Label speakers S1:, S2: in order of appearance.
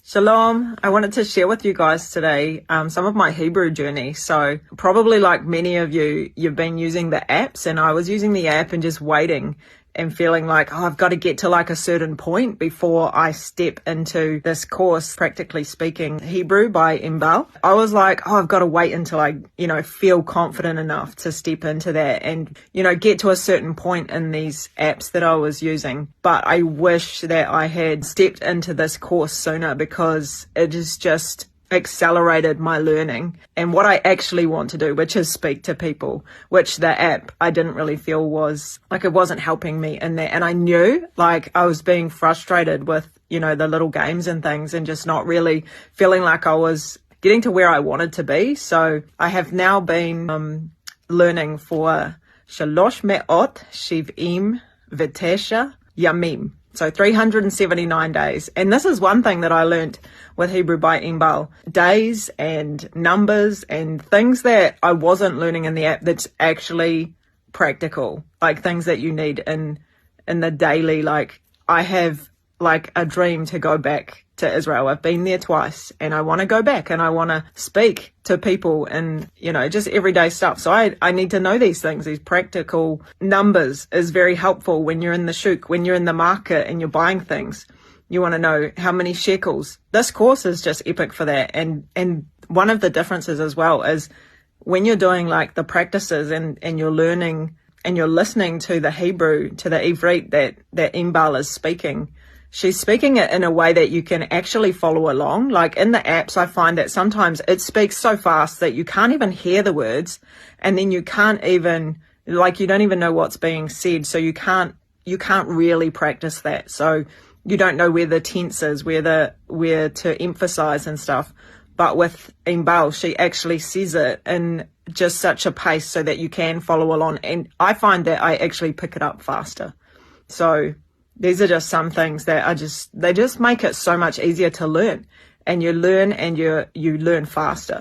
S1: Shalom. I wanted to share with you guys today some of my Hebrew journey. So probably like many of you, you've been using the apps, and I was using the app and just waiting and feeling like, I've got to get to like a certain point before I step into this course, Practically Speaking Hebrew by Inbal. I was like, I've got to wait until I, feel confident enough to step into that and, get to a certain point in these apps that I was using. But I wish that I had stepped into this course sooner, because it is just accelerated my learning and what I actually want to do, which is speak to people, which the app I didn't really feel was like, it wasn't helping me in that. And I knew like I was being frustrated with, the little games and things, and just not really feeling like I was getting to where I wanted to be. So I have now been learning for Shalosh Me'ot Shiv'im V'tesha Yamim. So 379 days. And this is one thing that I learned with Hebrew by Inbal. Days and numbers and things that I wasn't learning in the app that's actually practical. Like things that you need in the daily. Like I have like a dream to go back to Israel. I've been there twice and I want to go back and I want to speak to people and, just everyday stuff. So I need to know these things. These practical numbers is very helpful when you're in the shuk, when you're in the market and you're buying things. You want to know how many shekels. This course is just epic for that. And one of the differences as well is when you're doing like the practices and you're learning and you're listening to the Hebrew, to the Ivrit that Inbal is speaking, she's speaking it in a way that you can actually follow along. Like in the apps, I find that sometimes it speaks so fast that you can't even hear the words, and then you can't even, like, you don't even know what's being said. So you can't really practice that. So you don't know where the tense is, where to emphasize and stuff. But with Inbal, she actually says it in just such a pace so that you can follow along. And I find that I actually pick it up faster. So these are just some things that they just make it so much easier to learn, and you learn and you learn faster.